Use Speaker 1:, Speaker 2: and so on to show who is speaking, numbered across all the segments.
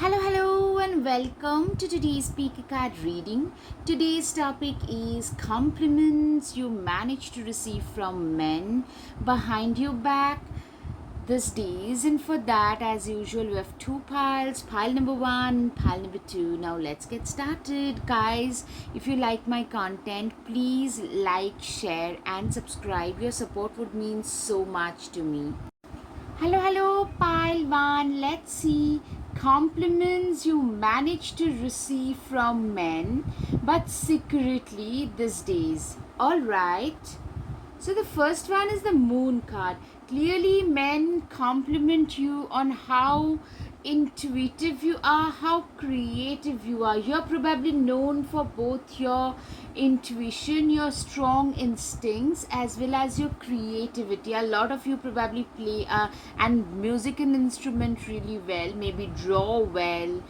Speaker 1: Hello, and welcome to today's speaker card reading. Today's topic is compliments you manage to receive from men behind your back these days. And for that, as usual, we have two piles, pile number one, pile number two. Now, let's get started, guys. If you like my content, please like, share, and subscribe. Your support would mean so much to me. Hello, pile one. Let's see compliments you manage to receive from men, but secretly these days. Alright. So the first one is the moon card. Clearly, men compliment you on how intuitive you are, how creative you are. You're probably known for both your intuition, your strong instincts, as well as your creativity. A lot of you probably play and music and instrument really well, maybe draw well,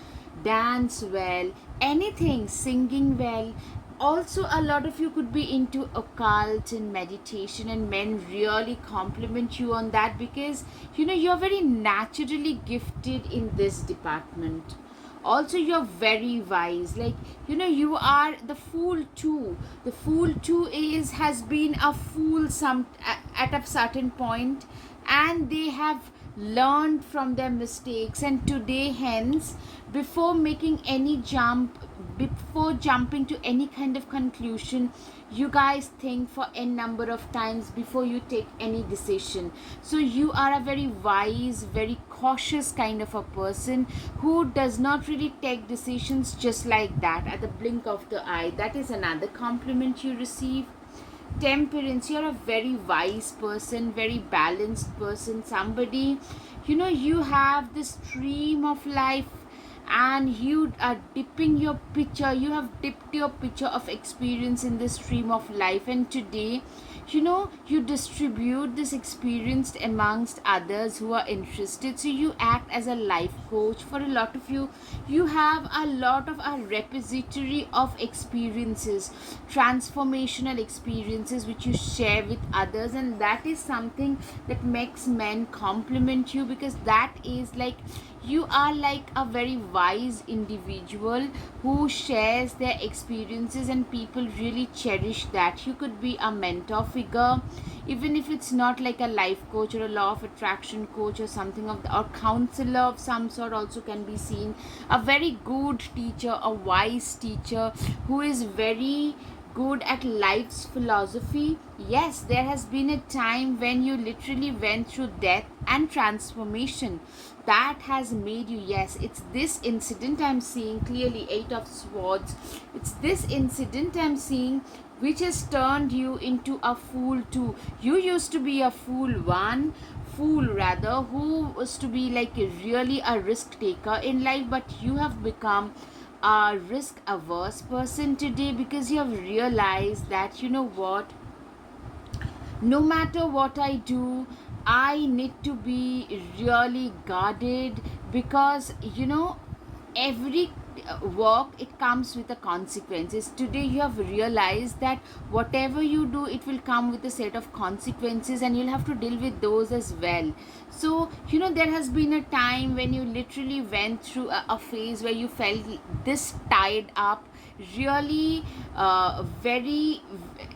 Speaker 1: dance well, anything, singing well. Also, a lot of you could be into occult and meditation, and men really compliment you on that because you're very naturally gifted in this department. Also, you're very wise, like you are the fool too. The fool too is has been a fool at a certain point, and they have learned from their mistakes, and today hence, before making any jump, before jumping to any kind of conclusion, you guys think for a number of times before you take any decision. So you are a very wise, very cautious kind of a person who does not really take decisions just like that at the blink of the eye. That is another compliment you receive. Temperance, you're a very wise person, very balanced person, somebody, you have this stream of life, and you are dipping your pitcher, you have dipped your pitcher of experience in this stream of life, and today you distribute this experience amongst others who are interested. So you act as a life coach for a lot of you. You have a lot of a repository of experiences, transformational experiences, which you share with others, and that is something that makes men compliment you, because that is like you are like a very wise individual who shares their experiences, and people really cherish that. You could be a mentor figure, even if it's not like a life coach or a law of attraction coach or something of the, or counselor of some sort also can be seen. A very good teacher, a wise teacher who is very good at life's philosophy. Yes, there has been a time when you literally went through death and transformation. That has made you, yes, it's this incident I'm seeing clearly, Eight of Swords. It's this incident I'm seeing which has turned you into a fool too. You used to be a fool rather, who was to be like really a risk taker in life, but you have become a risk averse person today, because you have realized that what, no matter what I do, I need to be really guarded, because every work, it comes with the consequences. Today you have realized that whatever you do, it will come with a set of consequences, and you'll have to deal with those as well. So there has been a time when you literally went through a phase where you felt this tied up, really very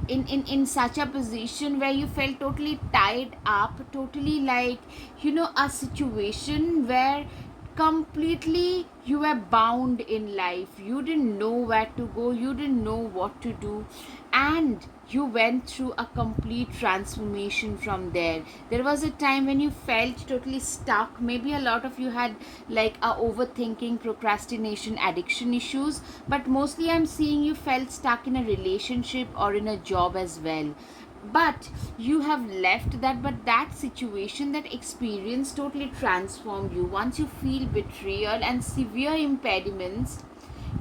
Speaker 1: in such a position where you felt totally tied up, totally like a situation where completely you were bound in life. You didn't know where to go, you didn't know what to do, and you went through a complete transformation from there. There was a time when you felt totally stuck. Maybe a lot of you had like a overthinking, procrastination, addiction issues, but mostly I'm seeing you felt stuck in a relationship or in a job as well. But you have left that, but that situation, that experience totally transformed you. Once you feel betrayal and severe impediments,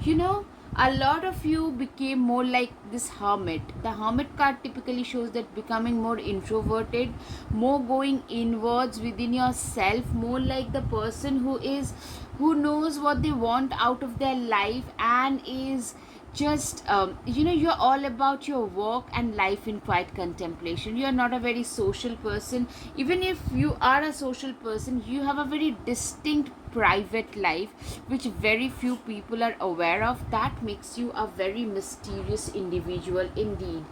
Speaker 1: you know a lot of you became more like this hermit. The hermit card typically shows that becoming more introverted, more going inwards within yourself, more like the person who knows what they want out of their life and is just you're all about your work and life in quiet contemplation. You're not a very social person. Even if you are a social person, you have a very distinct private life which very few people are aware of. That makes you a very mysterious individual indeed.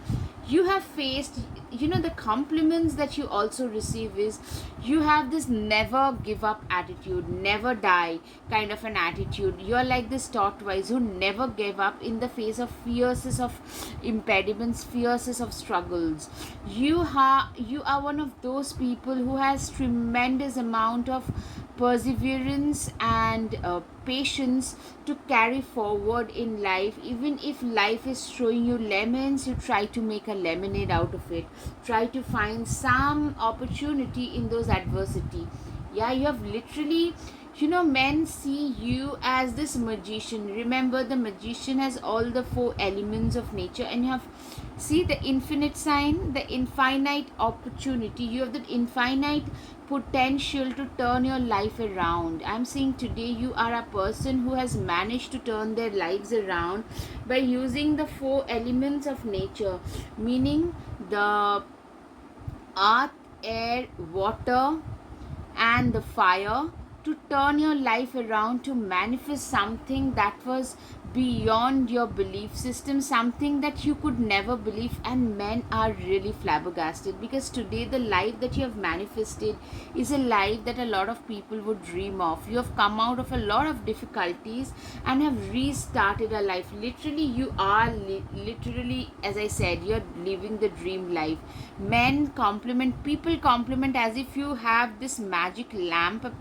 Speaker 1: You have faced, the compliments that you also receive is, you have this never give up attitude, never die kind of an attitude. You're like this tortoise who never gave up in the face of fiercest of impediments, fiercest of struggles. You are one of those people who has tremendous amount of perseverance and patience to carry forward in life. Even if life is throwing you lemons, you try to make a lemonade out of it. Try to find some opportunity in those adversity. Yeah, you have literally, men see you as this magician. Remember, the magician has all the four elements of nature, and you have, see, the infinite sign, the infinite opportunity. You have that infinite potential to turn your life around. I'm saying today you are a person who has managed to turn their lives around by using the four elements of nature, meaning the earth, air, water, and the fire, to turn your life around, to manifest something that was beyond your belief system, something that you could never believe. And men are really flabbergasted, because today the life that you have manifested is a life that a lot of people would dream of. You have come out of a lot of difficulties and have restarted a life. Literally, you are literally, as I said, you're living the dream life. Men compliment, people compliment as if you have this magic lamp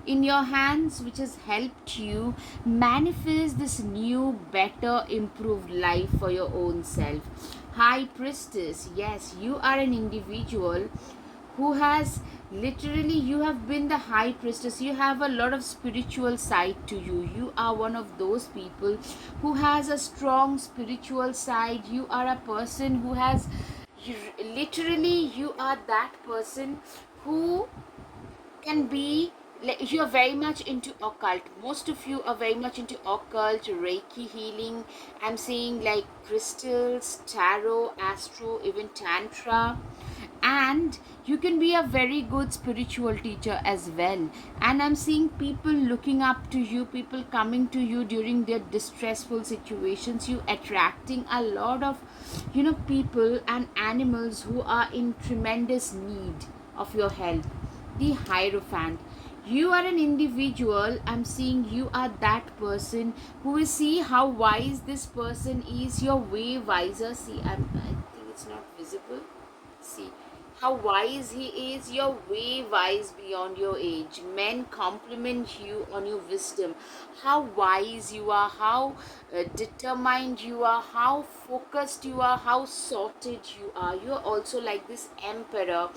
Speaker 1: in your hands which has helped you manifest this new, better, improved life for your own self. High priestess, yes, you are an individual who has, literally, you have been the high priestess. You have a lot of spiritual side to you. You are one of those people who has a strong spiritual side. You are a person who has, you, literally, you are that person who can be, like, you are very much into occult. Most of you are very much into occult, reiki healing. I'm saying like crystals, tarot, astro, even tantra. And you can be a very good spiritual teacher as well. And I'm seeing people looking up to you, people coming to you during their distressful situations. You attracting a lot of, people and animals who are in tremendous need of your help. The Hierophant, you are an individual. I'm seeing you are that person who will see how wise this person is. You're way wiser. See, I think it's not visible. See how wise he is. You're way wise beyond your age. Men compliment you on your wisdom, how wise you are, how determined you are, how focused you are, how sorted you are. You're also like this emperor.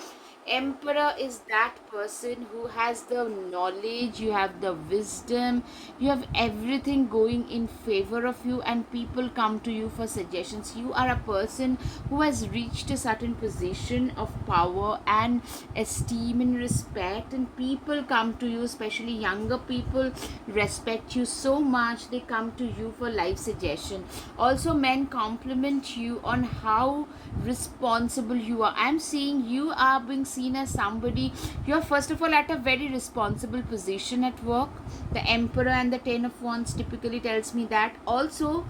Speaker 1: Emperor is that person who has the knowledge, you have the wisdom, you have everything going in favor of you, and people come to you for suggestions. You are a person who has reached a certain position of power and esteem and respect, and people come to you, especially younger people respect you so much, they come to you for life suggestion. Also, men compliment you on how responsible you are. I'm seeing you are being seen as somebody, you're first of all at a very responsible position at work. The emperor and the 10 of wands typically tells me that. Also,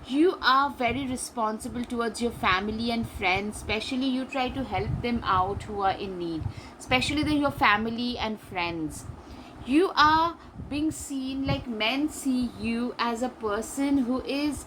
Speaker 1: you are very responsible towards your family and friends, especially you try to help them out who are in need, especially your family and friends. You are being seen, like men see you as a person who is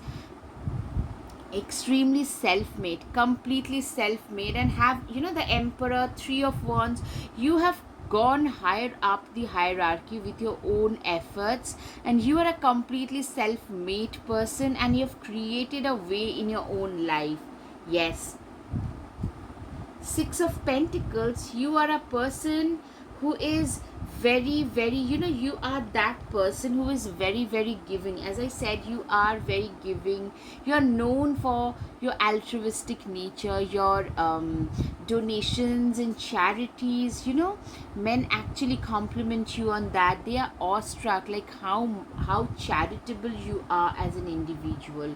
Speaker 1: extremely self-made, completely self-made, and have, the emperor, 3 of wands. You have gone higher up the hierarchy with your own efforts, and you are a completely self-made person, and you have created a way in your own life. Yes. 6 of pentacles, you are a person who is very, you are that person who is very, very giving. As I said, you are very giving. You are known for your altruistic nature, your donations and charities. Men actually compliment you on that. They are awestruck, like how charitable you are as an individual.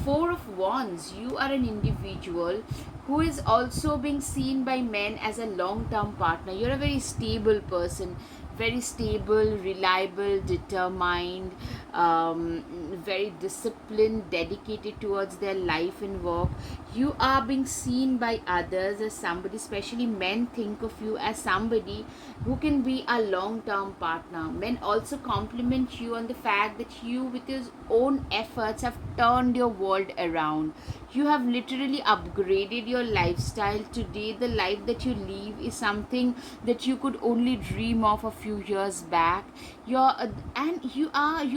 Speaker 1: Four of Wands, you are an individual who is also being seen by men as a long term partner. You're a very stable person, very stable, reliable, determined, very disciplined, dedicated towards their life and work. You are being seen by others as somebody, especially men, think of you as somebody who can be a long term partner. Men also compliment you on the fact that you, with your own efforts, have turned your world around. You have literally upgraded your lifestyle. Today the life that you live is something that you could only dream of a few years back. You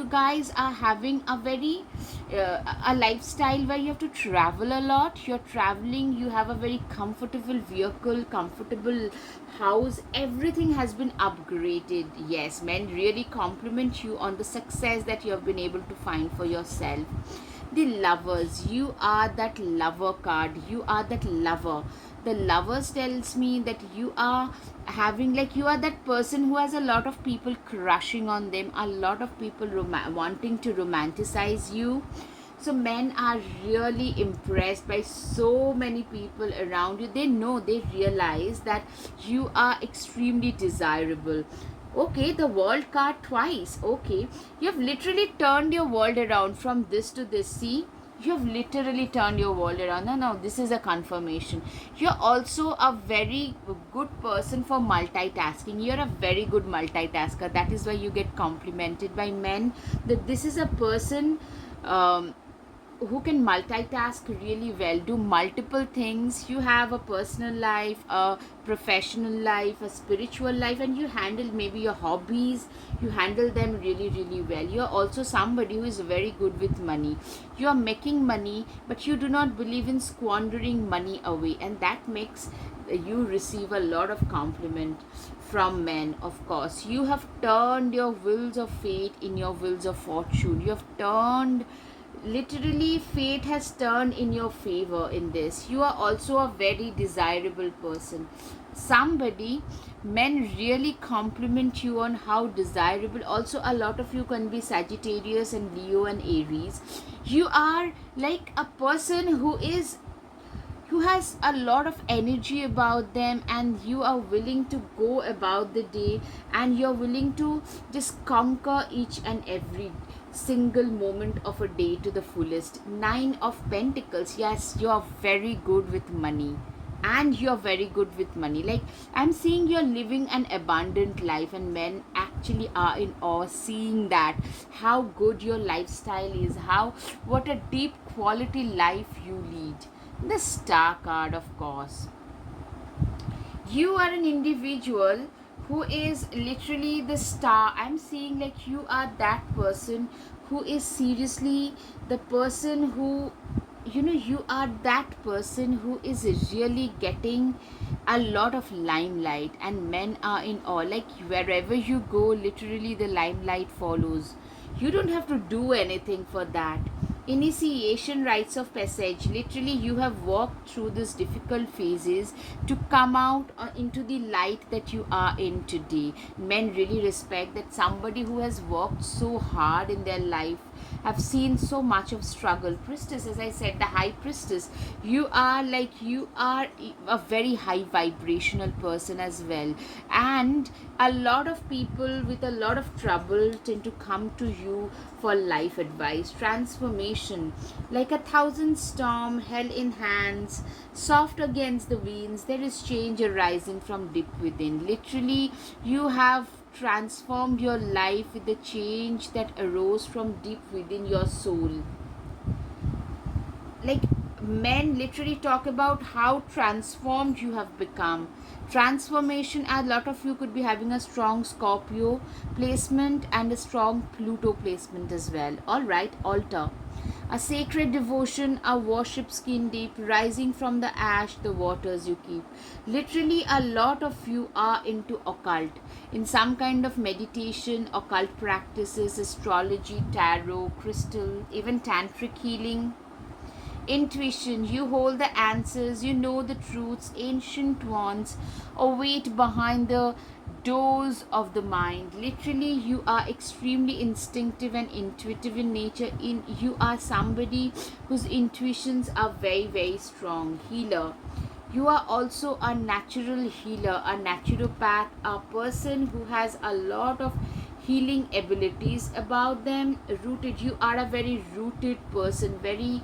Speaker 1: guys are having a very a lifestyle where you have to travel a lot. You're traveling, you have a very comfortable vehicle, comfortable house, everything has been upgraded. Yes, men really compliment you on the success that you have been able to find for yourself. The Lovers, you are that lover card, you are that lover. The Lovers tells me that you are having, like, you are that person who has a lot of people crushing on them, a lot of people wanting to romanticize you. So men are really impressed by so many people around you. They know, they realize that you are extremely desirable. Okay, the World card twice. Okay, you have literally turned your world around from this to this. See, you have literally turned your world around. No, this is a confirmation. You're also a very good person for multitasking. You're a very good multitasker. That is why you get complimented by men, that this is a person who can multitask really well, do multiple things. You have a personal life, a professional life, a spiritual life, and you handle maybe your hobbies, you handle them really, really well. You're also somebody who is very good with money. You are making money, but you do not believe in squandering money away, and that makes you receive a lot of compliment from men. Of course, you have turned your wheels of fate in your wheels of fortune. You have turned, literally fate has turned in your favor in this. You are also a very desirable person, somebody. Men really compliment you on how desirable. Also, a lot of you can be Sagittarius and Leo and Aries. You are like a person who has a lot of energy about them, and you are willing to go about the day, and you're willing to just conquer each and every single moment of a day to the fullest. Nine of Pentacles, yes, you're very good with money, and you're very good with money. Like, I'm seeing you're living an abundant life, and men actually are in awe seeing that, how good your lifestyle is, how, what a deep quality life you lead. The Star card, of course, you are an individual who is literally the star. I'm seeing like you are that person who is seriously the person who, you are that person who is really getting a lot of limelight, and men are in awe. Like, wherever you go, literally the limelight follows. You don't have to do anything for that. Initiation, rites of passage, literally you have walked through these difficult phases to come out into the light that you are in today. Men really respect that somebody who has worked so hard in their life, have seen so much of struggle. Priestess, as I said, the High Priestess, you are like, you are a very high vibrational person as well, and a lot of people with a lot of trouble tend to come to you for life advice. Transformation, like a thousand storm held in hands, soft against the winds, there is change arising from deep within. Literally, you have transformed your life with the change that arose from deep within your soul. Like, men literally talk about how transformed you have become. Transformation, a lot of you could be having a strong Scorpio placement and a strong Pluto placement as well. All right, altar. A sacred devotion, a worship skin deep, rising from the ash, the waters you keep. Literally, a lot of you are into occult, in some kind of meditation, occult practices, astrology, tarot, crystal, even tantric healing. Intuition, you hold the answers, you know the truths, ancient ones await behind the doors of the mind. Literally, you are extremely instinctive and intuitive in nature. You are somebody whose intuitions are very, very strong. Healer. You are also a natural healer, a naturopath, a person who has a lot of healing abilities about them. Rooted, you are a very rooted person, very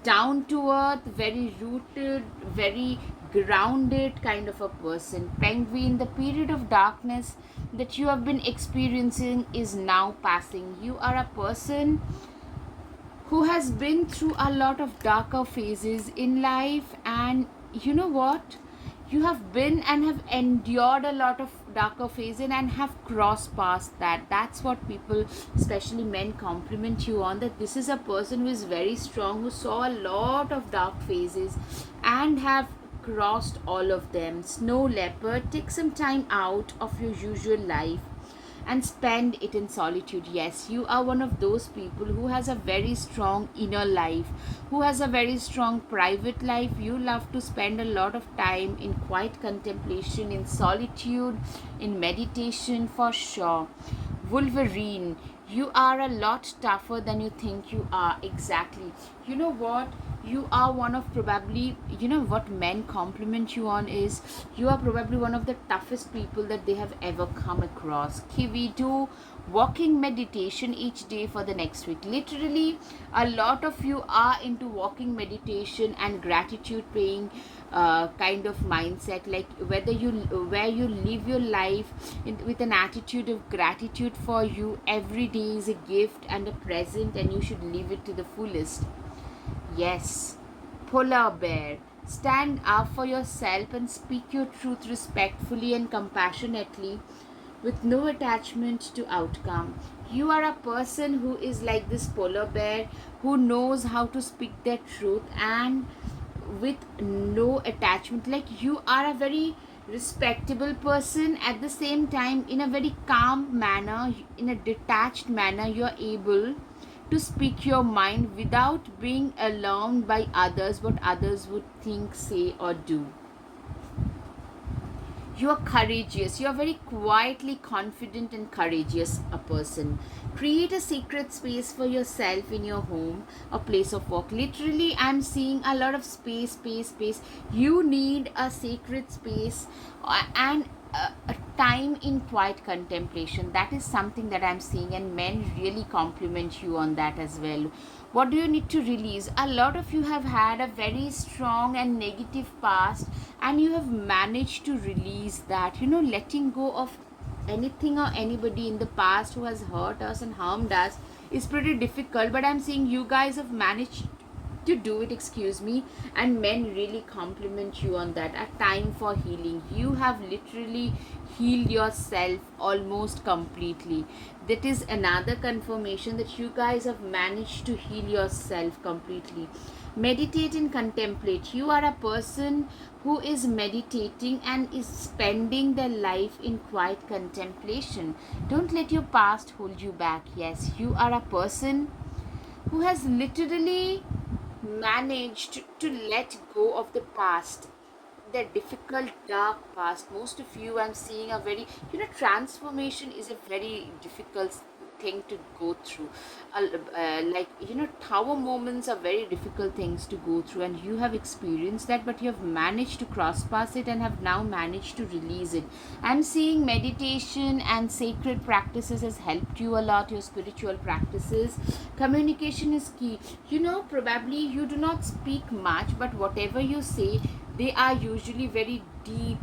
Speaker 1: down to earth, very rooted, very grounded kind of a person. Penguin, the period of darkness that you have been experiencing is now passing. You are a person who has been through a lot of darker phases in life, and you know what, you have been and have endured a lot of darker phases and have crossed past that. That's what people, especially men, compliment you on, that this is a person who is very strong, who saw a lot of dark phases and have crossed all of them. Snow leopard, take some time out of your usual life and spend it in solitude. Yes, you are one of those people who has a very strong inner life, who has a very strong private life. You love to spend a lot of time in quiet contemplation, in solitude, in meditation, for sure. Wolverine, you are a lot tougher than you think you are. Exactly. You know what, you are one of, probably, you know what men compliment you on is, you are probably one of the toughest people that they have ever come across. Kiwi, do walking meditation each day for the next week. Literally, a lot of you are into walking meditation and gratitude praying kind of mindset, like whether you, where you live your life with an attitude of gratitude. For you, every day is a gift and a present, and you should live it to the fullest. Yes, polar bear. Stand up for yourself and speak your truth respectfully and compassionately, with no attachment to outcome. You are a person who is like this polar bear, who knows how to speak their truth and with no attachment. Like, you are a very respectable person, at the same time in a very calm manner, in a detached manner, you are able to speak your mind without being alarmed by others, what others would think, say, or do. You are courageous. You are very quietly confident and courageous a person. Create a secret space for yourself in your home or place of work. Literally, I'm seeing a lot of space. You need a sacred space and a time in quiet contemplation. That is something that I'm seeing, and men really compliment you on that as well. What do you need to release? A lot of you have had a very strong and negative past, and you have managed to release that. You know, letting go of anything or anybody in the past who has hurt us and harmed us is pretty difficult, but I'm seeing you guys have managed to do it, excuse me, and men really compliment you on that. A time for healing. You have literally healed yourself almost completely. That is another confirmation that you guys have managed to heal yourself completely. Meditate and contemplate. You are a person who is meditating and is spending their life in quiet contemplation. Don't let your past hold you back. Yes, you are a person who has literally managed to let go of the past, the difficult dark past. Most of you, I'm seeing, a very, you know, transformation is a very difficult thing to go through. Like, you know, tower moments are very difficult things to go through, and you have experienced that, but you have managed to cross past it and have now managed to release it. I'm seeing meditation and sacred practices has helped you a lot. Your spiritual practices, communication is key. You know, probably you do not speak much, but whatever you say, they are usually very deep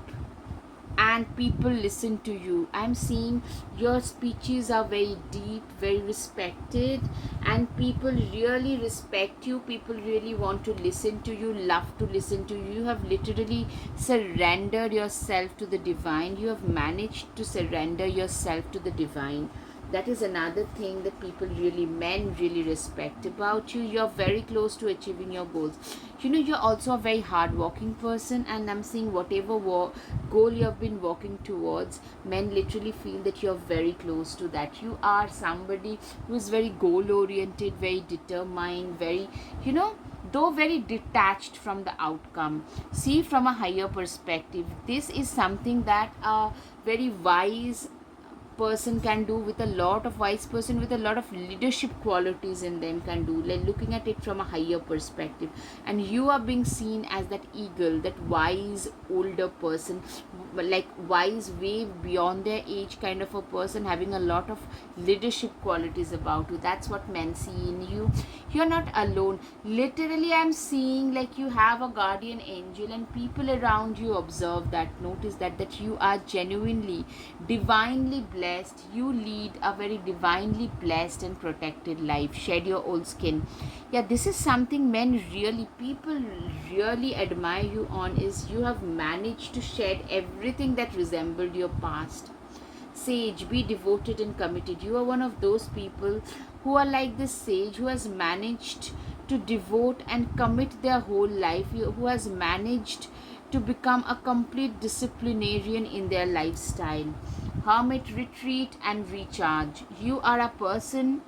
Speaker 1: and people listen to you. I'm seeing your speeches are very deep, very respected, and people really respect you. People really want to listen to you, love to listen to you. You have literally surrendered yourself to the divine. You have managed to surrender yourself to the divine. That is another thing that people really, men really respect about you. You're very close to achieving your goals. You're also a very hardworking person, and I'm seeing whatever goal you have been working towards, men literally feel that you're very close to that. You are somebody who is very goal oriented, very determined, very, you know, though very detached from the outcome. See from a higher perspective. This is something that a very wise person can do, with a lot of wise person with a lot of leadership qualities in them can do, like looking at it from a higher perspective. And you are being seen as that eagle, that wise older person, like wise, way beyond their age kind of a person, having a lot of leadership qualities about you. That's what men see in you. You're not alone. Literally, I'm seeing like you have a guardian angel, and people around you observe that, notice that you are genuinely divinely blessed. You lead a very divinely blessed and protected life. Shed your old skin. Yeah, this is something men really, people really admire you on, is you have managed to shed everything that resembled your past. Sage, be devoted and committed. You are one of those people who are like this sage who has managed to devote and commit their whole life, who has managed to become a complete disciplinarian in their lifestyle. Hermit, retreat and recharge. You are a person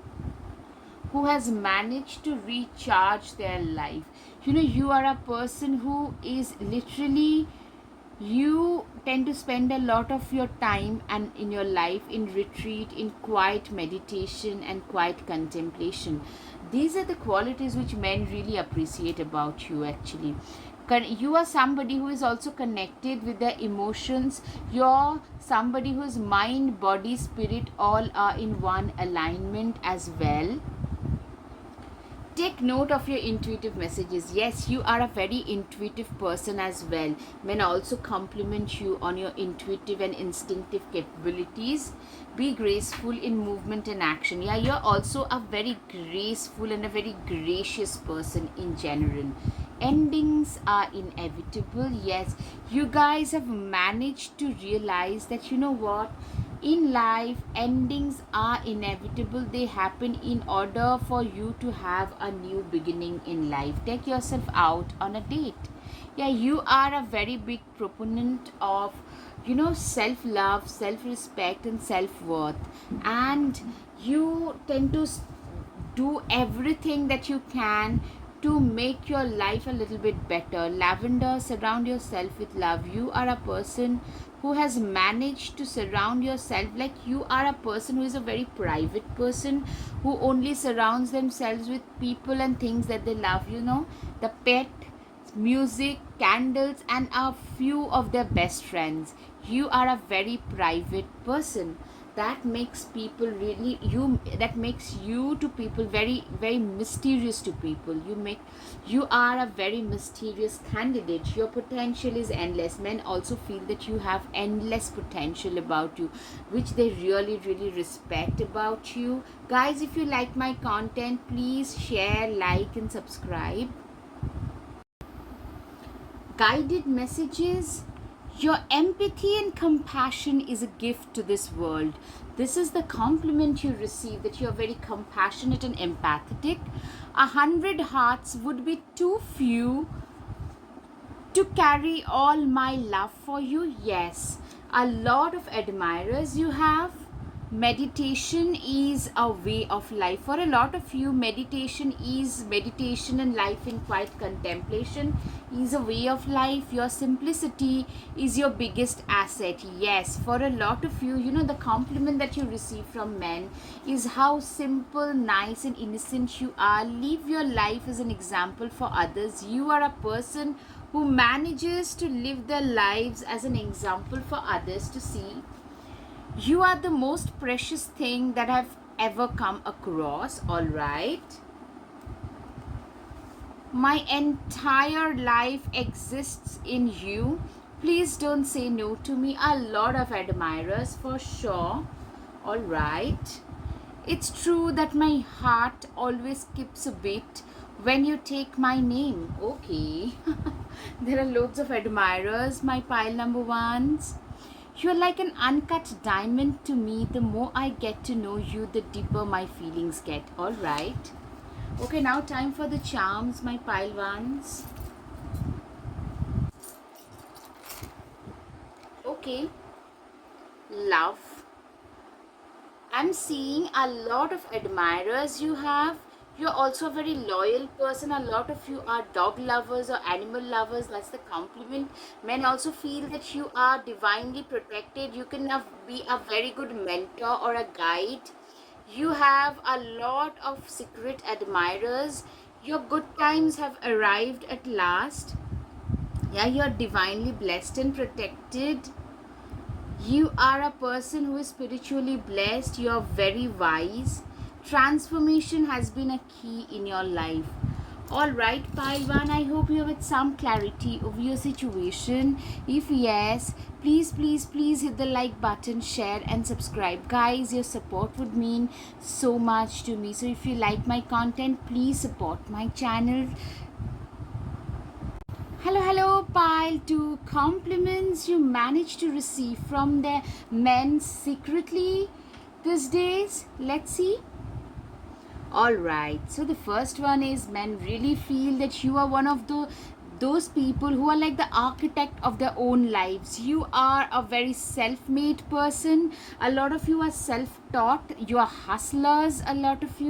Speaker 1: who has managed to recharge their life. You are a person who is literally, you tend to spend a lot of your time and in your life in retreat, in quiet meditation and quiet contemplation. These are the qualities which men really appreciate about you actually. You are somebody who is also connected with their emotions. You're somebody whose mind, body, spirit all are in one alignment as well. Take note of your intuitive messages. Yes, you are a very intuitive person as well. Men also compliment you on your intuitive and instinctive capabilities. Be graceful in movement and action. Yeah, you're also a very graceful and a very gracious person in general. Endings are inevitable. Yes, you guys have managed to realize that, you know what, in life endings are inevitable. They happen in order for you to have a new beginning in life. Take yourself out on a date. Yeah, you are a very big proponent of, self love, self respect and self worth, and you tend to do everything that you can to make your life a little bit better. Lavender, surround yourself with love. You are a person who has managed to surround yourself, like you are a person who is a very private person, who only surrounds themselves with people and things that they love. The pet, music, candles and a few of their best friends. You are a very private person. That makes people really, that makes you to people very, very mysterious to people. You are a very mysterious candidate. Your potential is endless. Men also feel that you have endless potential about you, which they really, really respect about you. Guys, if you like my content, please share, like and subscribe. Guided messages. Your empathy and compassion is a gift to this world. This is the compliment you receive, that you're very compassionate and empathetic. 100 hearts would be too few to carry all my love for you. Yes, a lot of admirers you have. Meditation is a way of life. For a lot of you, meditation and life in quiet contemplation is a way of life. Your simplicity is your biggest asset. Yes, for a lot of you, the compliment that you receive from men is how simple, nice and innocent you are. Live your life as an example for others. You are a person who manages to live their lives as an example for others to see. You are the most precious thing that I've ever come across, alright? My entire life exists in you. Please don't say no to me. A lot of admirers for sure, alright? It's true that my heart always skips a beat when you take my name. Okay. There are loads of admirers, my pile number ones. You're like an uncut diamond to me. The more I get to know you, the deeper my feelings get. All right. Okay, now time for the charms, my pile ones. Okay, love. I'm seeing a lot of admirers you have. You're also a very loyal person. A lot of you are dog lovers or animal lovers. That's the compliment. Men also feel that you are divinely protected. You can be a very good mentor or a guide. You have a lot of secret admirers. Your good times have arrived at last. Yeah, you're divinely blessed and protected. You are a person who is spiritually blessed. You are very wise. Transformation has been a key in your life. All right, pile one. I hope you have had some clarity of your situation. If yes, please hit the like button, share, and subscribe. Guys, your support would mean so much to me. So, if you like my content, please support my channel. Hello, pile. Two compliments you manage to receive from the men secretly these days. Let's see. Alright, so the first one is men really feel that you are one of those people who are like the architect of their own lives. You are a very self-made person. A lot of you are self-taught. You are hustlers. A lot of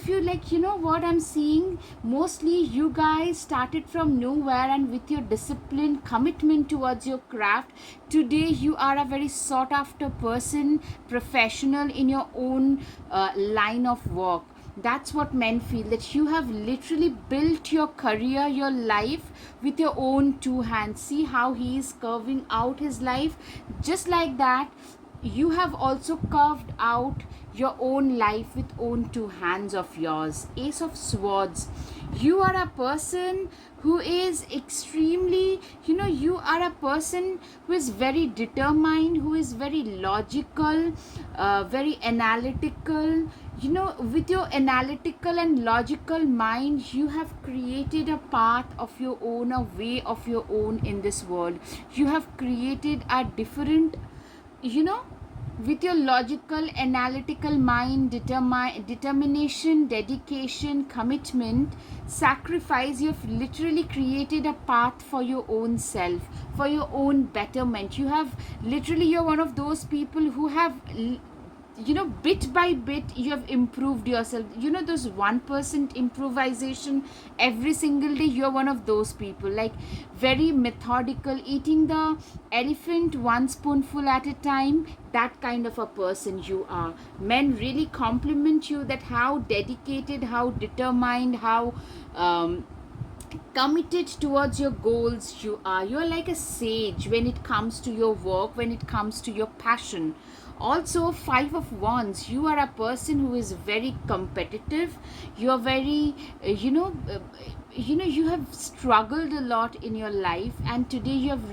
Speaker 1: you, like, you know what I'm seeing, mostly you guys started from nowhere, and with your discipline, commitment towards your craft, today you are a very sought after person, professional in your own line of work. That's what men feel, that you have literally built your career, your life with your own two hands. See how he is curving out his life, just like that. You have also carved out your own life with own two hands of yours. Ace of Swords. You are a person who is extremely, you are a person who is very determined, who is very logical, very analytical. With your analytical and logical mind, you have created a path of your own, a way of your own in this world. You have created a different, with your logical analytical mind, determination, dedication, commitment, sacrifice, you've literally created a path for your own self, for your own betterment. You're one of those people who have, bit by bit, you have improved yourself. Those 1% improvisation every single day. You're one of those people, like very methodical, eating the elephant one spoonful at a time. That kind of a person you are. Men really compliment you, that how dedicated, how determined, how committed towards your goals you are. You're like a sage when it comes to your work, when it comes to your passion. Also, Five of Wands. You are a person who is very competitive. You are very, you have struggled a lot in your life, and today you have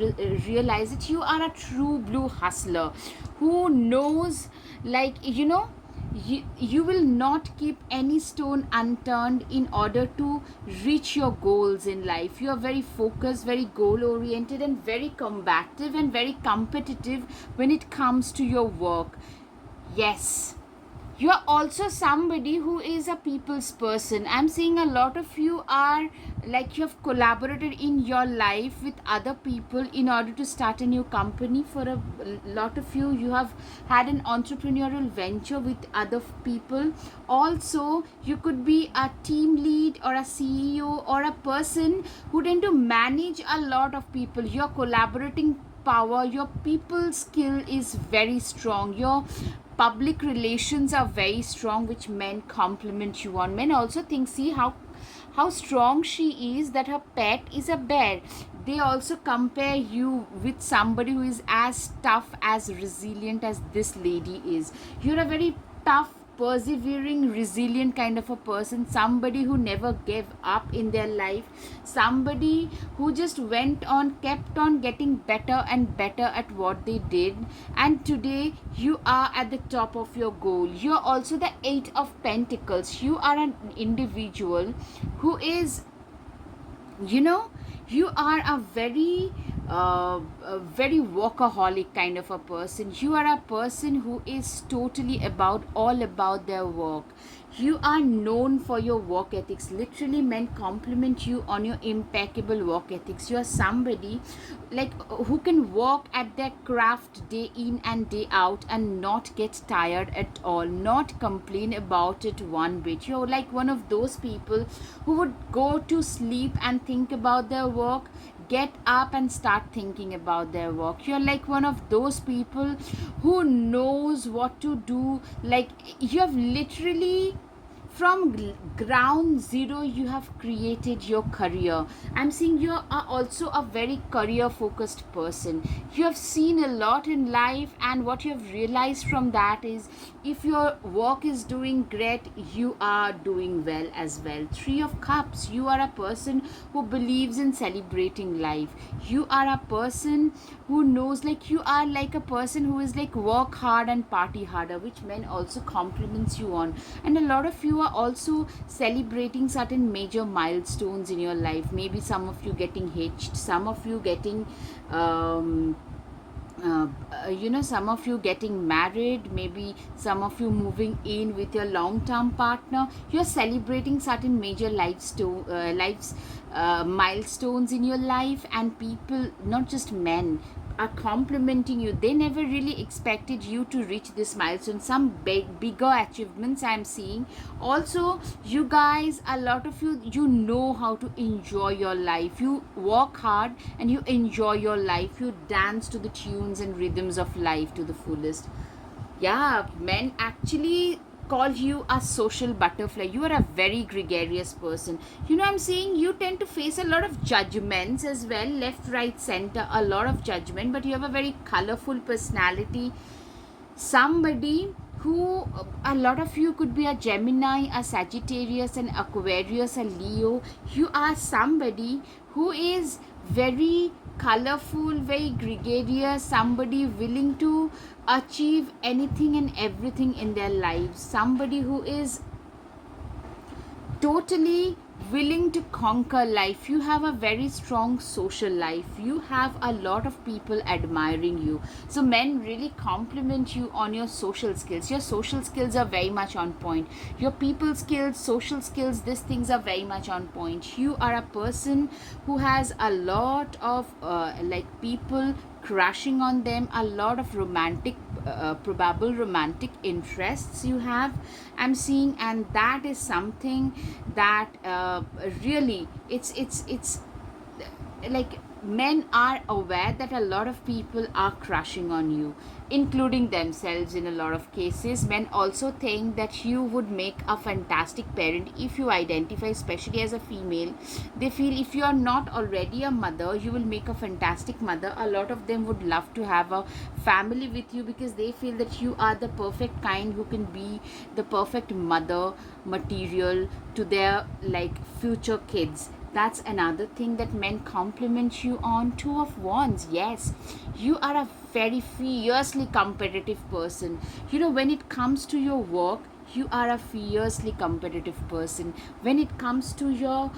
Speaker 1: realized that you are a true blue hustler who knows, like, you will not keep any stone unturned in order to reach your goals in life. You are very focused, very goal oriented, and very combative and very competitive when it comes to your work. Yes, you are also somebody who is a people's person. I'm seeing a lot of you are like, you have collaborated in your life with other people in order to start a new company. For a lot of you, you have had an entrepreneurial venture with other people. Also, you could be a team lead or a CEO or a person who tend to manage a lot of people. Your collaborating power, your people skill is very strong. Your public relations are very strong, which men compliment you on. Men also think, see how strong she is, that her pet is a bear. They also compare you with somebody who is as tough, as resilient as this lady is. You're a very tough, persevering, resilient kind of a person, somebody who never gave up in their life, somebody who just went on, kept on getting better and better at what they did, and today you are at the top of your goal. You're also the Eight of Pentacles. You are an individual who is, you are a very a very workaholic kind of a person. You are a person who is totally about all about their work. You are known for your work ethics. Literally, men compliment you on your impeccable work ethics. You are somebody like who can work at their craft day in and day out and not get tired at all, not complain about it one bit. You're like one of those people who would go to sleep and think about their work, get up and start thinking about their work. You're like one of those people who knows what to do. Like, you have literally from ground zero you have created your career. I'm seeing you are also a very career focused person. You have seen a lot in life, and what you have realized from that is if your work is doing great, you are doing well as well. Three of Cups, you are a person who believes in celebrating life. You are a person who knows, like, you are like a person who is like work hard and party harder, which men also compliments you on. And a lot of you are also celebrating certain major milestones in your life. Maybe some of you getting hitched, some of you getting some of you getting married, maybe some of you moving in with your long term partner. You're celebrating certain major lives milestones in your life, and people, not just men, are complimenting you. They never really expected you to reach this milestone, some bigger achievements I'm seeing. Also, you guys, a lot of you, you know how to enjoy your life. You work hard and you enjoy your life. You dance to the tunes and rhythms of life to the fullest. Yeah, men actually call you a social butterfly. You are a very gregarious person. I'm saying you tend to face a lot of judgments as well, left, right, center, a lot of judgment, but you have a very colorful personality. Somebody who, a lot of you could be a Gemini, a Sagittarius, an Aquarius, a Leo. You are somebody who is very colorful, very gregarious, somebody willing to achieve anything and everything in their lives, somebody who is totally willing to conquer life. You have a very strong social life. You have a lot of people admiring you. So men really compliment you on your social skills. Your social skills are very much on point. Your people skills, social skills, these things are very much on point. You are a person who has a lot of people crushing on them, a lot of probable romantic interests you have, I'm seeing. And that is something that really, it's like, men are aware that a lot of people are crushing on you, including themselves in a lot of cases. Men also think that you would make a fantastic parent if you identify, especially as a female. They feel if you are not already a mother, you will make a fantastic mother. A lot of them would love to have a family with you because they feel that you are the perfect kind who can be the perfect mother material to their future kids. That's another thing that men compliment you on. Two of Wands, yes, you are a very fiercely competitive person. When it comes to your work, you are a fiercely competitive person. When it comes to your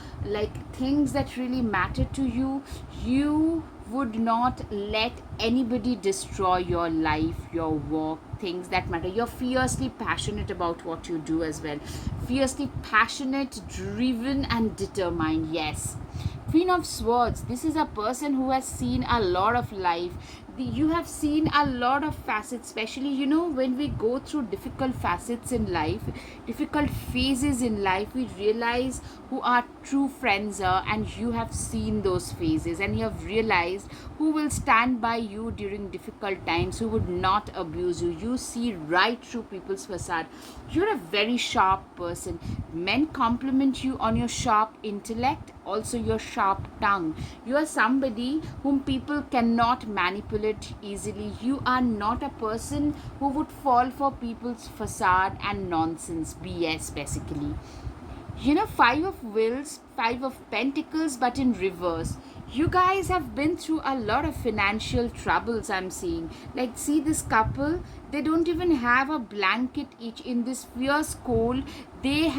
Speaker 1: things that really matter to you, you would not let anybody destroy your life, your work, things that matter. You're fiercely passionate about what you do as well. Fiercely passionate, driven, and determined. Yes. Queen of Swords, this is a person who has seen a lot of life. You have seen a lot of facets, especially when we go through difficult facets in life, difficult phases in life, we realize who our true friends are. And you have seen those phases, and you have realized who will stand by you during difficult times, who would not abuse you. You see right through people's facade. You're a very sharp person. Men compliment you on your sharp intellect, also your sharp tongue. You are somebody whom people cannot manipulate easily. You are not a person who would fall for people's facade and nonsense, BS basically. Five of Wills, Five of Pentacles, but in reverse. You guys have been through a lot of financial troubles, I'm seeing. See this couple, they don't even have a blanket each in this fierce cold. They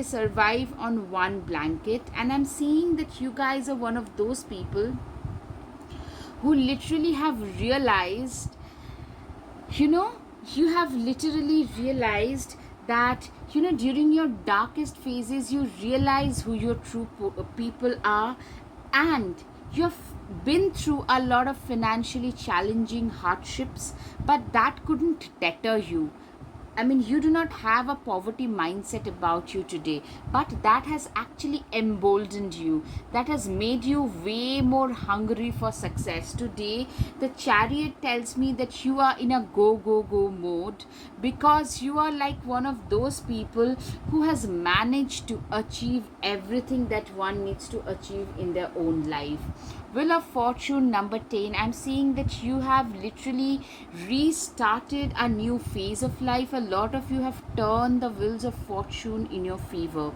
Speaker 1: survive on one blanket. And I'm seeing that you guys are one of those people who literally have realized, you know, you have literally realized that, during your darkest phases, you realize who your true people are, and you've been through a lot of financially challenging hardships, but that couldn't deter you. I mean, you do not have a poverty mindset about you today, but that has actually emboldened you. That has made you way more hungry for success. Today, the chariot tells me that you are in a go, go, go mode, because you are like one of those people who has managed to achieve everything that one needs to achieve in their own life. Wheel of Fortune number 10, I'm seeing that you have literally restarted a new phase of life. A lot of you have turned the wheels of fortune in your favor,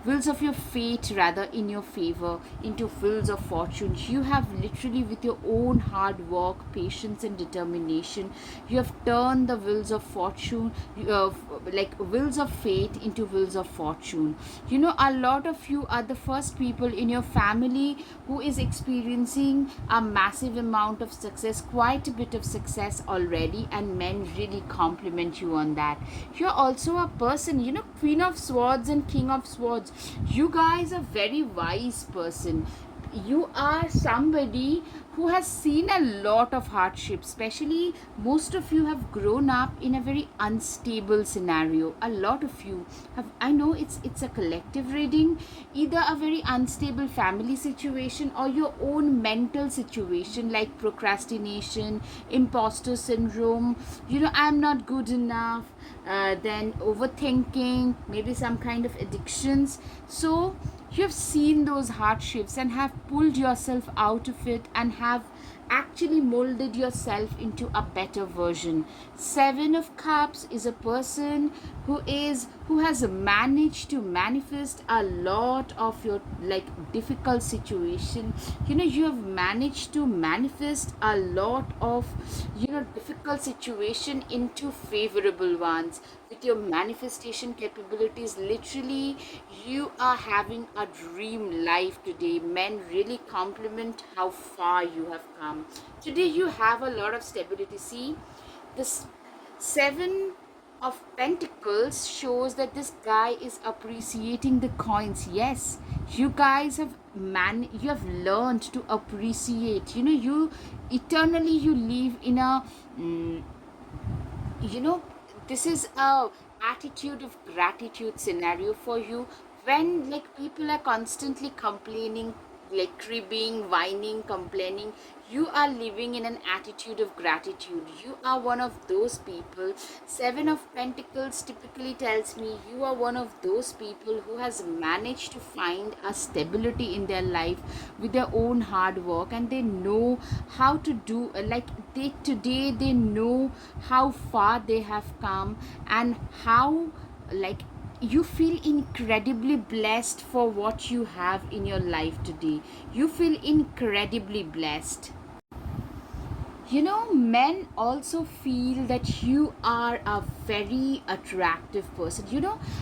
Speaker 1: wheels of your fate rather, in your favor, into wheels of fortune. You have literally, with your own hard work, patience, and determination, you have turned the wheels of fortune, like wheels of fate, into wheels of fortune. A lot of you are the first people in your family who is experiencing a massive amount of success, quite a bit of success already, and men really compliment you on that. You're also a person, Queen of Swords and King of Swords. You guys are very wise person. You are somebody who has seen a lot of hardship. Especially, most of you have grown up in a very unstable scenario. A lot of you have, I know it's a collective reading, either a very unstable family situation or your own mental situation, like procrastination, imposter syndrome, I'm not good enough, then overthinking, maybe some kind of addictions. So you have seen those hardships and have pulled yourself out of it, and have actually molded yourself into a better version. Seven of Cups is a person who has managed to manifest a lot of your like difficult situation. You have managed to manifest a lot of difficult situation into favorable ones. With your manifestation capabilities, literally, you are having a dream life today. Men really compliment how far you have come. Today you have a lot of stability. See, this seven of Pentacles shows that this guy is appreciating the coins. Yes, you guys have you have learned to appreciate. You eternally, you live in a you know this is a attitude of gratitude scenario for you. When like people are constantly complaining, like cribbing, whining, complaining, you are living in an attitude of gratitude. You are one of those people. Seven of Pentacles typically tells me you are one of those people who has managed to find a stability in their life with their own hard work, and they know how to do, like they know how far they have come, and how, like, you feel incredibly blessed for what you have in your life today. You feel incredibly blessed. Men also feel that you are a very attractive person.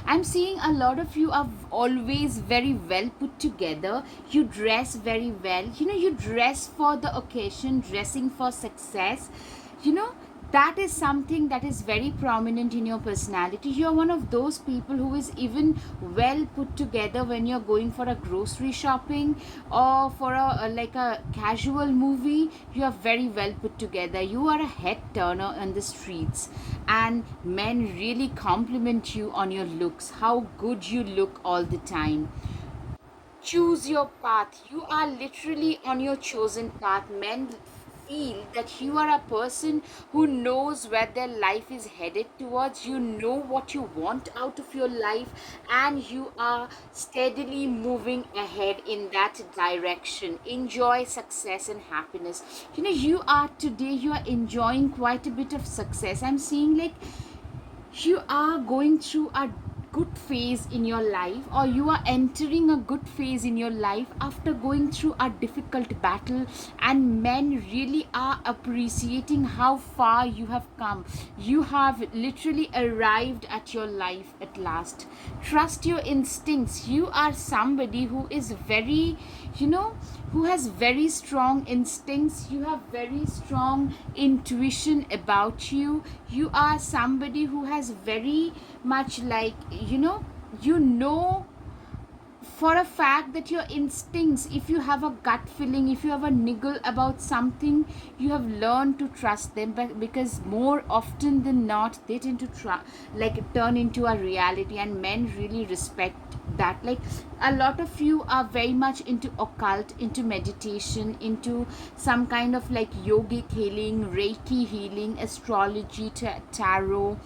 Speaker 1: I'm seeing a lot of you are always very well put together. You dress very well. You dress for the occasion, dressing for success. You know, that is something that is very prominent in your personality. You're one of those people who is even well put together when you're going for a grocery shopping or for like a casual movie. You are very well put together. You are a head turner on the streets, and men really compliment you on your looks, how good you look all the time. Choose your path. You are literally on your chosen path. Men feel that you are a person who knows where their life is headed towards. You know what you want out of your life, and you are steadily moving ahead in that direction. Enjoy success and happiness. You are today, you are enjoying quite a bit of success. I'm seeing like you are good phase in your life, or you are entering a good phase in your life after going through a difficult battle, and men really are appreciating how far you have come. You have literally arrived at your life at last. Trust your instincts. You are somebody who is very, you know, who has very strong instincts. You have very strong intuition about you. You are somebody who has very much, like, you know for a fact that your instincts, if you have a gut feeling, if you have a niggle about something, you have learned to trust them, but because more often than not they tend to turn into a reality, and men really respect that. Like, a lot of you are very much into occult, into meditation, into some kind of like yogic healing, reiki healing, astrology, tarot,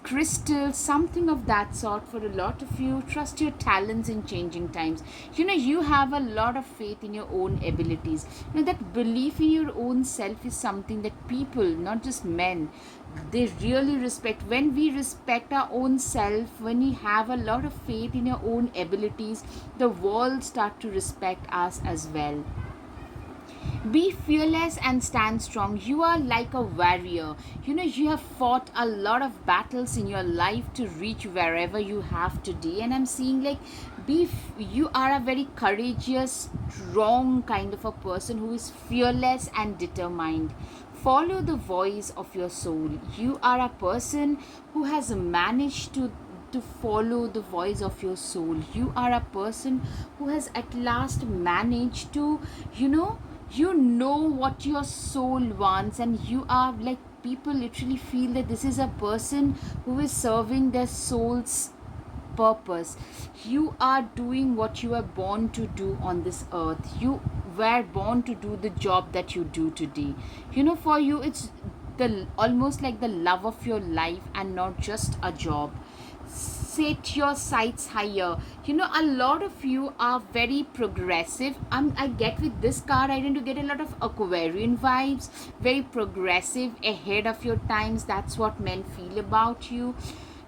Speaker 1: crystals, something of that sort. For a lot of you, trust your talents in changing times. You have a lot of faith in your own abilities. That belief in your own self is something that people, not just men, they really respect. When we respect our own self, when we have a lot of faith in your own abilities, the world start to respect us as well. Be fearless and stand strong. You are like a warrior. You have fought a lot of battles in your life to reach wherever you have today. And I'm seeing like you are a very courageous, strong kind of a person who is fearless and determined. Follow the voice of your soul. You are a person who has managed to follow the voice of your soul. You are a person who has at last managed to, what your soul wants, and you are like, people literally feel that this is a person who is serving their soul's purpose. You are doing what you were born to do on this earth. You were born to do the job that you do today. For you, it's the almost like the love of your life and not just a job. Set your sights higher. A lot of you are very progressive. I get with this card, I tend to get a lot of Aquarian vibes. Very progressive, ahead of your times. That's what men feel about you.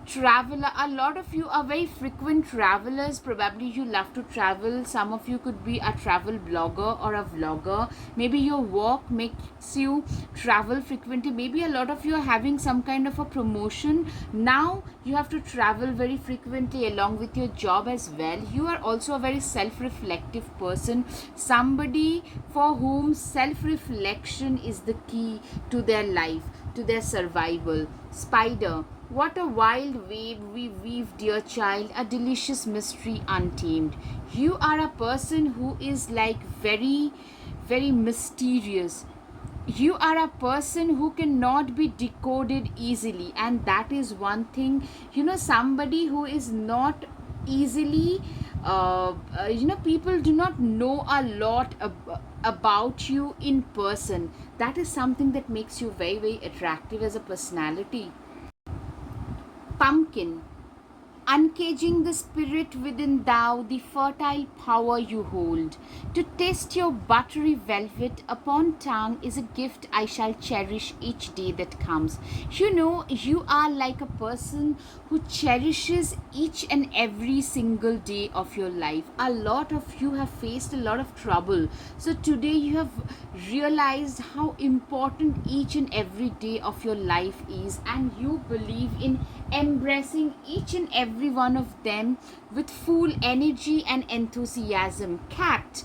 Speaker 1: Traveler, a lot of you are very frequent travelers. Probably you love to travel. Some of you could be a travel blogger or a vlogger. Maybe your work makes you travel frequently. Maybe a lot of you are having some kind of a promotion. Now you have to travel very frequently along with your job as well. You are also a very self-reflective person. Somebody for whom self-reflection is the key to their life, to their survival. Spider, what a wild wave we weave, dear child, a delicious mystery untamed. You are a person who is like very, very mysterious. You are a person who cannot be decoded easily, and that is one thing. Somebody who is not easily, people do not know a lot about you in person. That is something that makes you very, very attractive as a personality. Pumpkin, uncaging the spirit within thou, the fertile power you hold. To taste your buttery velvet upon tongue is a gift I shall cherish each day that comes. You are like a person who cherishes each and every single day of your life. A lot of you have faced a lot of trouble. So today you have realized how important each and every day of your life is, and you believe in embracing each and every one of them with full energy and enthusiasm. Cat,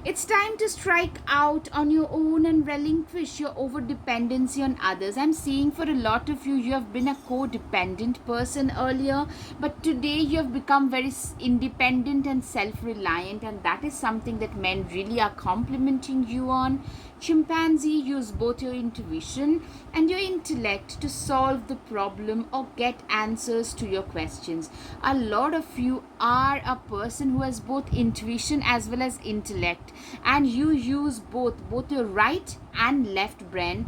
Speaker 1: it's time to strike out on your own and relinquish your over dependency on others. I'm seeing for a lot of you, you have been a codependent person earlier, but today you have become very independent and self reliant, and that is something that men really are complimenting you on. Chimpanzee, use both your intuition and your intellect to solve the problem or get answers to your questions. A lot of you are a person who has both intuition as well as intellect, and you use both your right and left brain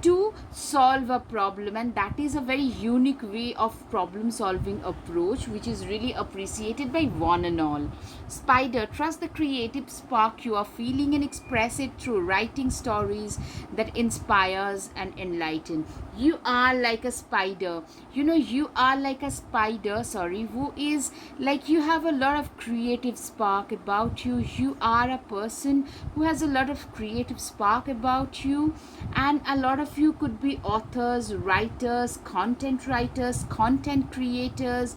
Speaker 1: to solve a problem, and that is a very unique way of problem solving approach which is really appreciated by one and all. Spider, trust the creative spark you are feeling and express it through writing stories that inspires and enlighten. You are like a spider, you are like a spider, sorry, who is like, you have a lot of creative spark about you. You are a person who has a lot of creative spark about you, and a lot of you could be authors, writers, content creators,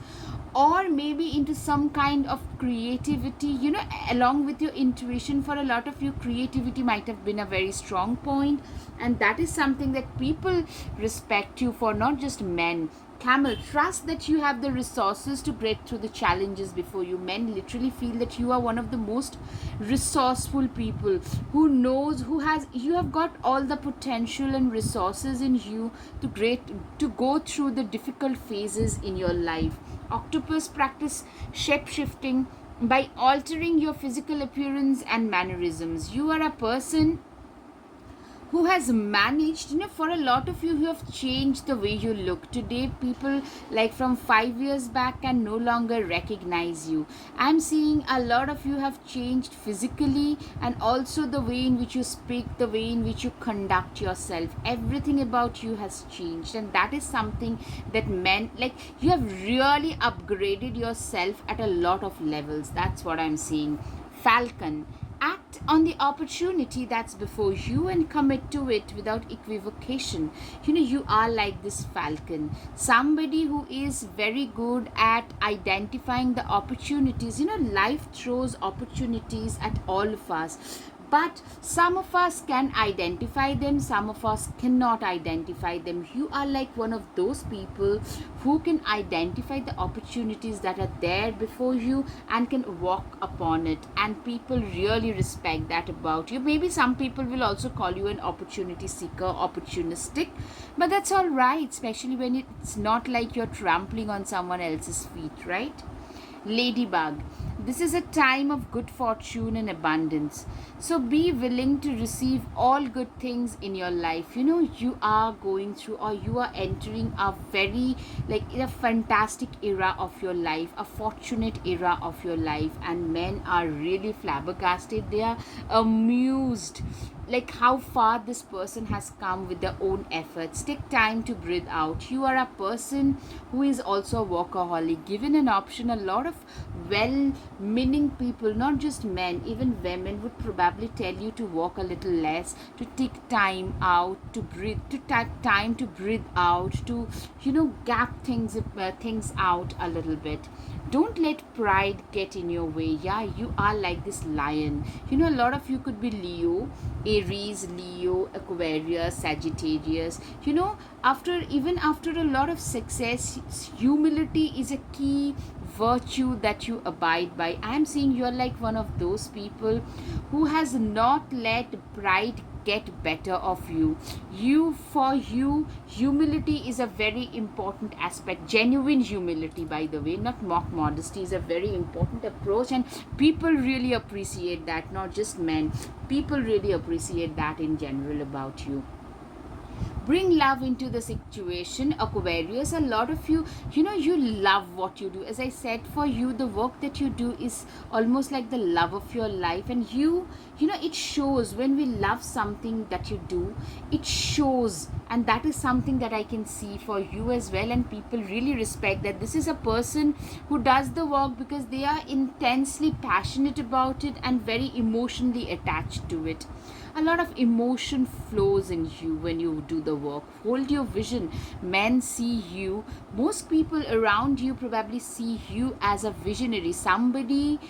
Speaker 1: or maybe into some kind of creativity, along with your intuition. For a lot of you, creativity might have been a very strong point, and that is something that people respect you for, not just men. Camel, trust that you have the resources to break through the challenges before you. Men literally feel that you are one of the most resourceful people, you have got all the potential and resources in you to go through the difficult phases in your life. Octopus, practice shape shifting by altering your physical appearance and mannerisms. You are a person who has managed, for a lot of you who have changed the way you look today. People like from 5 years back can no longer recognize you. I'm seeing a lot of you have changed physically, and also the way in which you speak, the way in which you conduct yourself. Everything about you has changed, and that is something that men like, you have really upgraded yourself at a lot of levels. That's what I'm seeing. Falcon, act on the opportunity that's before you and commit to it without equivocation. You are like this falcon, somebody who is very good at identifying the opportunities. Life throws opportunities at all of us, but some of us can identify them, some of us cannot identify them. You are like one of those people who can identify the opportunities that are there before you and can walk upon it, and people really respect that about you. Maybe some people will also call you an opportunity seeker, opportunistic, but that's all right, especially when it's not like you're trampling on someone else's feet, right? Ladybug, this is a time of good fortune and abundance. So be willing to receive all good things in your life. You are going through, or you are entering a very, like, a fantastic era of your life, a fortunate era of your life, and men are really flabbergasted. They are amused like how far this person has come with their own efforts. Take time to breathe out. You are a person who is also a workaholic. Given an option, a lot of well meaning people, not just men, even women, would probably tell you to work a little less, to take time out, to breathe, to take time to breathe out, to gap things out a little bit. Don't let pride get in your way. Yeah, you are like this lion. A lot of you could be Leo, Aries, Leo, Aquarius, Sagittarius. After a lot of success, humility is a key virtue that you abide by. I am seeing you're like one of those people who has not let pride get better of you. For you, humility is a very important aspect. Genuine humility, by the way, not mock modesty, is a very important approach, and people really appreciate that. Not just men, people really appreciate that in general about you. Bring love into the situation. Aquarius, a lot of you, you love what you do. As I said, for you, the work that you do is almost like the love of your life, and it shows. When we love something that you do, it shows, and that is something that I can see for you as well. And people really respect that this is a person who does the work because they are intensely passionate about it and very emotionally attached to it. A lot of emotion flows in you when you do the work. Hold your vision. Men see you. Most people around you probably see you as a visionary, somebody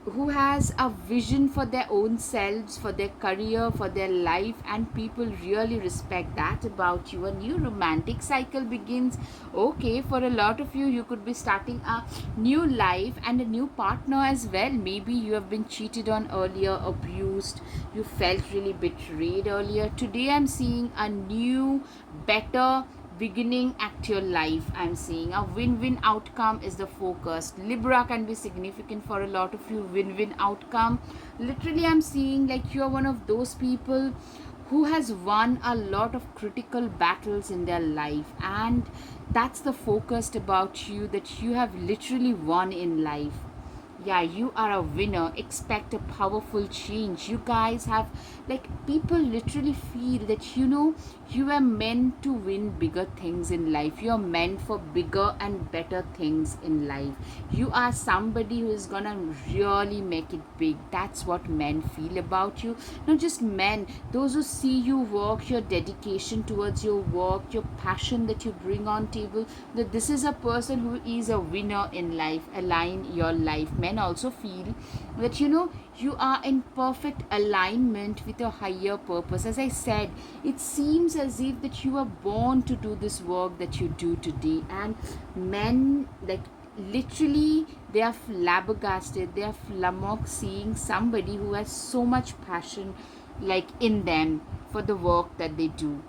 Speaker 1: who has a vision for their own selves, for their career, for their life, and people really respect that about you. A new romantic cycle begins. Okay, for a lot of you, you could be starting a new life and a new partner as well. Maybe you have been cheated on earlier, abused, you felt really betrayed earlier. Today I'm seeing a new, better beginning at your life. I'm seeing a win-win outcome is the focus. Libra can be significant for a lot of you. Win-win outcome, literally I'm seeing like you're one of those people who has won a lot of critical battles in their life, and that's the focused about you, that you have literally won in life. Yeah, you are a winner. Expect a powerful change. You guys have, like, people literally feel that, you are meant to win bigger things in life. You are meant for bigger and better things in life. You are somebody who is gonna really make it big. That's what men feel about you. Not just men, those who see you work, your dedication towards your work, your passion that you bring on table, that this is a person who is a winner in life. Align your life. Men also feel that, you are in perfect alignment with your higher purpose. As I said, it seems as if that you are born to do this work that you do today. And men, like, literally, they are flabbergasted, they are flummoxed seeing somebody who has so much passion, like, in them for the work that they do.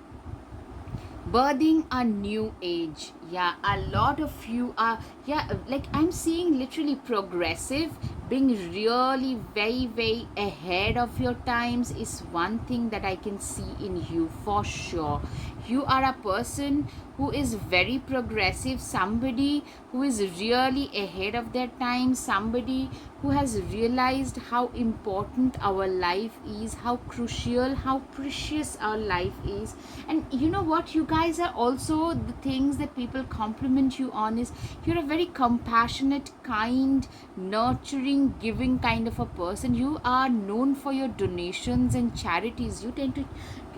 Speaker 1: Birthing a new age. Yeah, a lot of you are, yeah, like, I'm seeing literally progressive. Being really very very ahead of your times is one thing that I can see in you for sure. You are a person who is very progressive, somebody who is really ahead of their time, somebody who has realized how important our life is, how crucial, how precious our life is. And you know what, you guys are also, the things that people compliment you on is, you're a very compassionate, kind, nurturing, giving kind of a person. You are known for your donations and charities. You tend to,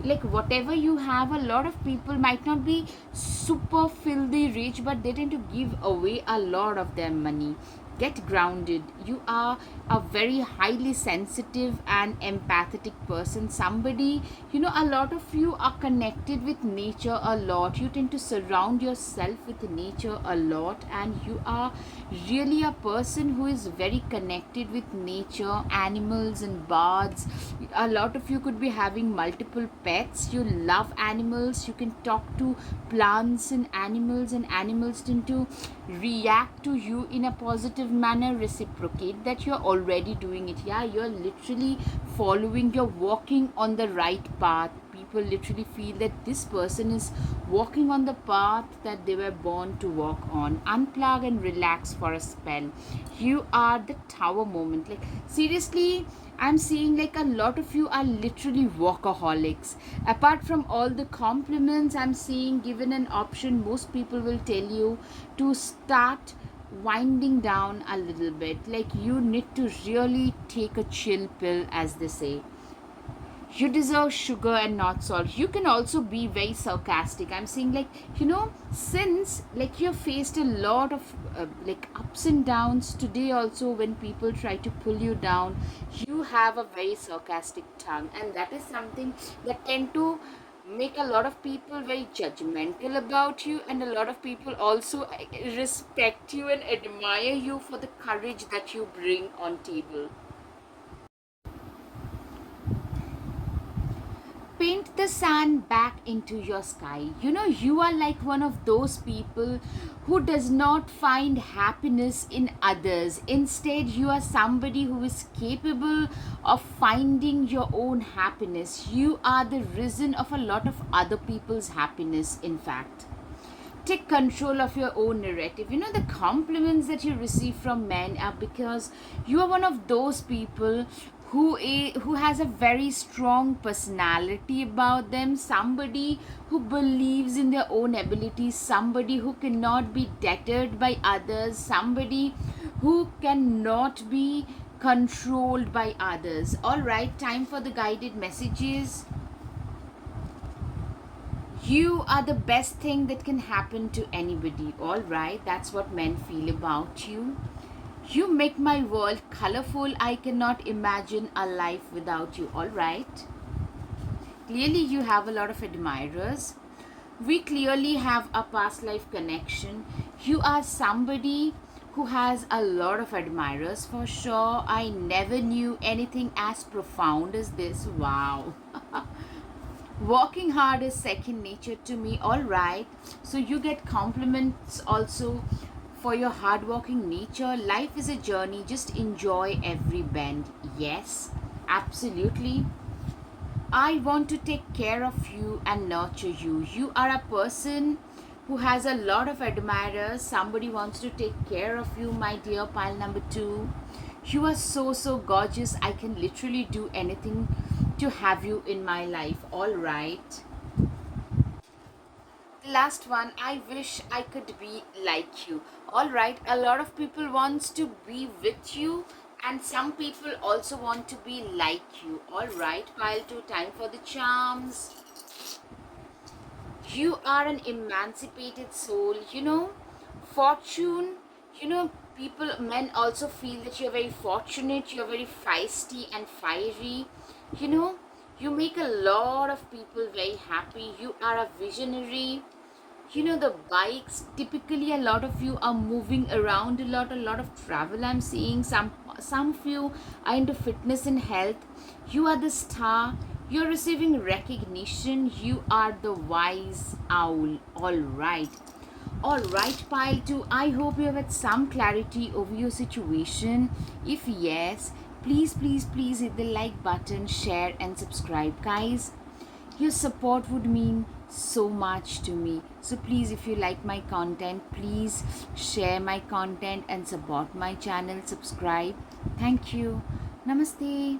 Speaker 1: like, whatever you have, a lot of people might not be super filthy rich, but they tend to give away a lot of their money. Get grounded. You are a very highly sensitive and empathetic person, somebody, a lot of you are connected with nature a lot. You tend to surround yourself with nature a lot, and you are really a person who is very connected with nature, animals and birds. A lot of you could be having multiple pets. You love animals. You can talk to plants and animals tend to react to you in a positive manner, reciprocate that. You're already doing it. Yeah, you're literally following, you're walking on the right path. People literally feel that this person is walking on the path that they were born to walk on. Unplug and relax for a spell. You are the tower moment. Like, seriously, I'm seeing like a lot of you are literally workaholics. Apart from all the compliments, I'm seeing, given an option, most people will tell you to start winding down a little bit. Like, you need to really take a chill pill, as they say. You deserve sugar and not salt. You can also be very sarcastic. I'm saying, like, since, like, you've faced a lot of like, ups and downs today also, when people try to pull you down, you have a very sarcastic tongue, and that is something that tend to make a lot of people very judgmental about you, and a lot of people also respect you and admire you for the courage that you bring on table. Paint the sun back into your sky. You are like one of those people who does not find happiness in others. Instead, you are somebody who is capable of finding your own happiness. You are the reason of a lot of other people's happiness, in fact. Take control of your own narrative. The compliments that you receive from men are because you are one of those people who has a very strong personality about them, somebody who believes in their own abilities, somebody who cannot be deterred by others, somebody who cannot be controlled by others. All right, time for the guided messages. You are the best thing that can happen to anybody. All right, that's what men feel about you. You make my world colorful. I cannot imagine a life without you. All right. Clearly, you have a lot of admirers. We clearly have a past life connection. You are somebody who has a lot of admirers for sure. I never knew anything as profound as this. Wow. Working hard is second nature to me. All right. So you get compliments also for your hardworking nature. Life is a journey. Just enjoy every bend. Yes, absolutely. I want to take care of you and nurture you. You are a person who has a lot of admirers. Somebody wants to take care of you, my dear pile number two. You are so, so gorgeous. I can literally do anything to have you in my life. All right. The last one, I wish I could be like you. All right, a lot of people wants to be with you and some people also want to be like you. All right, pile 2, time for the charms. You are an emancipated soul, fortune, people, men also feel that you're very fortunate, you're very feisty and fiery, you know you make a lot of people very happy. You are a visionary. The bikes, typically a lot of you are moving around a lot of travel. I'm seeing some of you are into fitness and health. You are the star. You're receiving recognition. You are the wise owl. All right, pile 2, I hope you have had some clarity over your situation. If yes, please hit the like button, share and subscribe, guys. Your support would mean so much to me. So please, if you like my content, please share my content and support my channel. Subscribe. Thank you. Namaste.